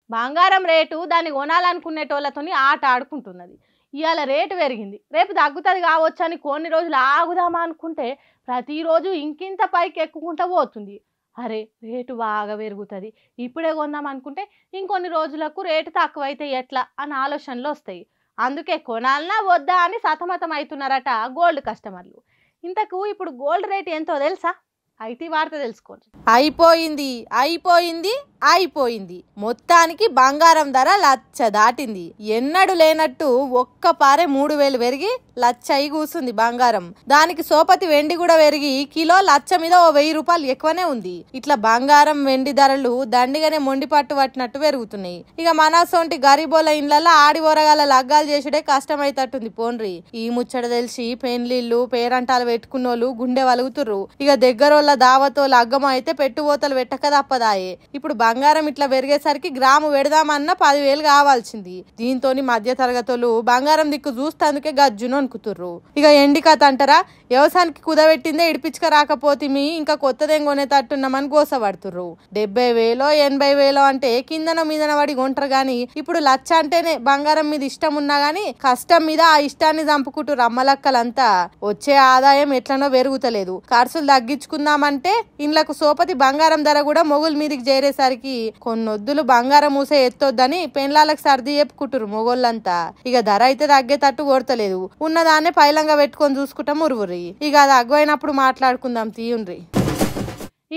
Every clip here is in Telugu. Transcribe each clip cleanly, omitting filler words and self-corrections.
బంగారం రేటు దాన్ని కొనాలనుకునేటోళ్ళతోని ఆట ఆడుకుంటున్నది. ఇవాళ రేటు పెరిగింది, రేపు తగ్గుతుంది కావచ్చు అని కొన్ని రోజులు ఆగుదామా అనుకుంటే ప్రతిరోజు ఇంకింత పైకి ఎక్కుకుంటూ పోతుంది. అరే రేటు బాగా పెరుగుతుంది, ఇప్పుడే కొందాం అనుకుంటే ఇంకొన్ని రోజులకు రేటు తక్కువైతే ఎట్లా అని ఆలోచనలు వస్తాయి. అందుకే కొనాలన్నా వద్దా అని సతమతం అవుతున్నారట గోల్డ్ కస్టమర్లు. ఇంతకు ఇప్పుడు గోల్డ్ రేట్ ఎంతో తెలుసా? ఐటీ వార్త తెలుసుకోండి. అయిపోయింది అయిపోయింది అయిపోయింది. మొత్తానికి బంగారం ధర 1,00,000 దాటింది. ఎన్నడు లేనట్టు ఒక్కపారే 3,000 పెరిగి 1,00,000 అయి కూసుంది బంగారం. దానికి సోపతి వెండి కూడా పెరిగి కిలో 1,00,000 మీద ఓ 1,000 రూపాయలు ఎక్కువనే ఉంది. ఇట్లా బంగారం వెండి ధరలు దండిగానే మొండి పట్టు పట్టినట్టు పెరుగుతున్నాయి. ఇక మనసొంటి గరీబోల ఇండ్లలో ఆడి ఓరగాల లగ్గాలు చేసుడే కష్టమైతట్టుంది పోన్రి. ఈ ముచ్చట తెలిసి పెళ్లిళ్ళు పేరంటాలు పెట్టుకున్నోళ్ళు గుండె వలుగుతుర్రు. ఇక దగ్గర దావతో లగ్గం అయితే పెట్టుబోతలు పెట్టక తప్పదాయే. ఇప్పుడు బంగారం ఇట్లా పెరిగేసరికి గ్రాము పెడదామన్నా 10,000 కావాల్సింది. దీంతో మధ్య తరగతులు బంగారం దిక్కు చూస్తేందుకే గజ్జును అనుకుతుర్రు. ఇక ఎండి కథ అంటారా, వ్యవసాయానికి కుదబెట్టిందే ఇడిపించుక రాకపోతే ఇంకా కొత్తదేం కొనేటట్టున్నామని గోసపడుతుర్రు. 70,000 80,000 అంటే కిందన మీదన పడి కొంటారు గాని ఇప్పుడు 1,00,000 అంటేనే బంగారం మీద ఇష్టం ఉన్నా గాని కష్టం మీద ఆ ఇష్టాన్ని చంపుకుంటూ రమ్మలక్కలంతా. వచ్చే ఆదాయం ఎట్లనో పెరుగుతలేదు. ఖర్చులు తగ్గించుకుందామంటే ఇండ్లకు సోపతి బంగారం ధర కూడా మొగుల మీదకి చేరేసరికి కొన్నొద్దులు బంగారం మూసే ఎత్తొద్దని పెండ్లాలకు సర్ది చెప్పుకుంటురు మొగోళ్ళంతా. ఇక ధర అయితే తగ్గేటట్టు కొడతలేదు. ఉన్నదాన్నే పైలంగా పెట్టుకొని చూసుకుంటాం ఉరువురి. ఇక అది అగ్వైనప్పుడు మాట్లాడుకుందాం తీయుండ్రి.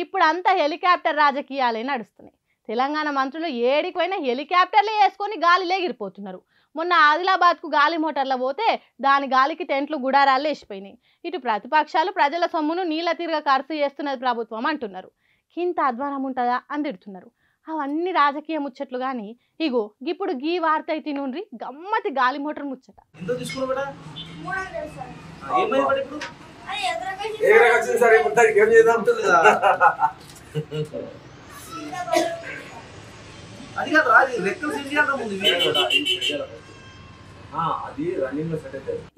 ఇప్పుడు అంతా హెలికాప్టర్ రాజకీయాలే నడుస్తున్నాయి. తెలంగాణ మంత్రులు ఏడిపోయినా హెలికాప్టర్లే వేసుకొని గాలిలో ఎగిరిపోతున్నారు. మొన్న ఆదిలాబాద్కు గాలి మోటార్ల పోతే దాని గాలికి టెంట్లు గుడారాలు వేసిపోయినాయి. ఇటు ప్రతిపక్షాలు ప్రజల సొమ్మును నీళ్ళ తీరుగా ఖర్చు చేస్తున్నది ప్రభుత్వం అంటున్నారు. ఇంత అధ్వానం ఉంటుందా అని తిడుతున్నారు. అవన్నీ రాజకీయ ముచ్చట్లు కానీ ఇగో ఇప్పుడు గీ వార్త అయితే నుండి గమ్మతి గాలి మోటార్ ముచ్చట.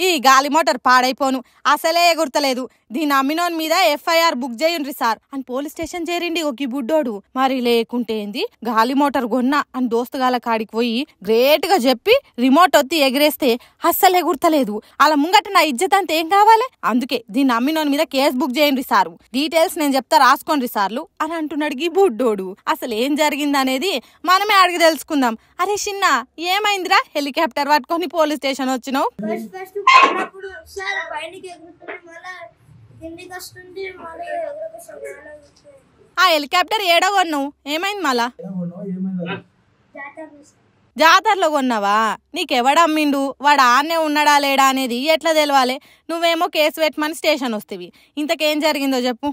ఈ గాలి మోటార్ పాడైపోను అసలే ఎగురతలేదు. దీని అమ్మినోన్ మీద FIR బుక్ చేయండి సార్ అని పోలీస్ స్టేషన్ చేరిండి ఒక బుడ్డోడు. మరి లేకుంటే ఏంది, గాలి మోటార్ కొన్నా అని దోస్తుగాల కాడికి పోయి గ్రేట్ గా చెప్పి రిమోట్ ఒత్తి ఎగిరేస్తే అస్సలు ఎగురతలేదు. అలా ముంగట నా ఇజ్జత్ అంత ఏం కావాలి? అందుకే దీన్ని అమ్మినోన్ మీద కేసు బుక్ చేయండి సారు, డీటెయిల్స్ నేను చెప్తా రాసుకోండి సార్లు అని అంటున్నాడు ఈ బుడ్డోడు. అసలు ఏం జరిగింది అనేది మనమే అడిగి తెలుసుకుందాం. అరే చిన్న ఏమైందిరా హెలికాప్టర్ పట్టుకొని పోలీస్ స్టేషన్ వచ్చినావు? ఆ హెలికాప్టర్ ఏడో కొన్నావు, ఏమైంది మళ్ళా? జాతరలో కొన్నావా? నీకెవడమ్మిండు, వాడు ఆనే ఉన్నాడా లేడా అనేది ఎట్లా తెలవాలి? నువ్వేమో కేసు పెట్టమని స్టేషన్ వస్తేవి. ఇంతకేం జరిగిందో చెప్పు.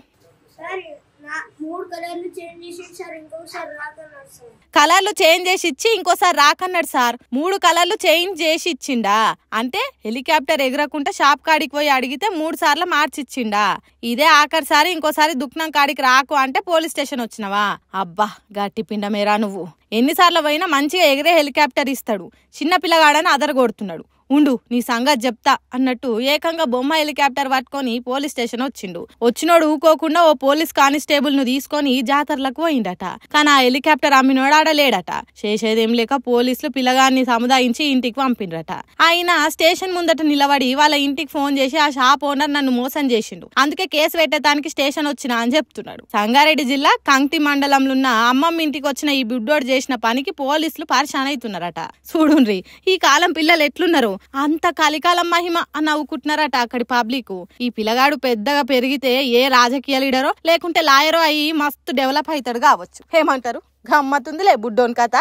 కలర్లు చేంజ్ చేసి ఇచ్చి ఇంకోసారి రాకన్నాడు సార్. 3 కలర్లు చేంజ్ చేసి ఇచ్చిండా అంటే హెలికాప్టర్ ఎగరకుండా షాప్ కాడికి పోయి అడిగితే 3 సార్లు మార్చిచ్చిండా? ఇదే ఆఖరిసారి, ఇంకోసారి దుఃఖం కాడికి రాకు అంటే పోలీస్ స్టేషన్ వచ్చినవా? అబ్బా గట్టి పిండమేరా నువ్వు. ఎన్నిసార్లు పోయినా మంచిగా ఎగిరే హెలికాప్టర్ ఇస్తాడు, చిన్న పిల్లగాడని అదరగొడుతున్నాడు. ఉండు నీ సంగతి చెప్తా అన్నట్టు ఏకంగా బొమ్మ హెలికాప్టర్ పట్టుకొని పోలీస్ స్టేషన్ వచ్చిండు. వచ్చినోడు ఊకోకుండా ఓ పోలీస్ కానిస్టేబుల్ ను తీసుకొని జాతరలకు పోయిండట. కానీ ఆ హెలికాప్టర్ అమ్మినోడాడలేడట. చేసేదేం లేక పోలీసులు పిల్లగాన్ని సముదాయించి ఇంటికి పంపిండ్రట. ఆయన స్టేషన్ ముందట నిలబడి వాళ్ళ ఇంటికి ఫోన్ చేసి ఆ షాప్ ఓనర్ నన్ను మోసం చేసిండు, అందుకే కేసు పెట్టడానికి స్టేషన్ వచ్చినా అని చెప్తున్నాడు. సంగారెడ్డి జిల్లా కంక్టి మండలంలో ఉన్న అమ్మమ్మ ఇంటికి వచ్చిన ఈ బుడ్డోడు చేసిన పనికి పోలీసులు పరిశాన్ అవుతున్నారట. చూడుండ్రి ఈ కాలం పిల్లలు ఎట్లున్నారు, అంత కలికాలం మహిమ అని నవ్వుకుంటున్నారట అక్కడి పబ్లిక్. ఈ పిల్లగాడు పెద్దగా పెరిగితే ఏ రాజకీయ లీడరో లేకుంటే లాయరో అయ్యి మస్తు డెవలప్ అవుతాడు కావచ్చు. ఏమంటారు? గమ్మత్తుందిలే బుడ్డోన్ కథ.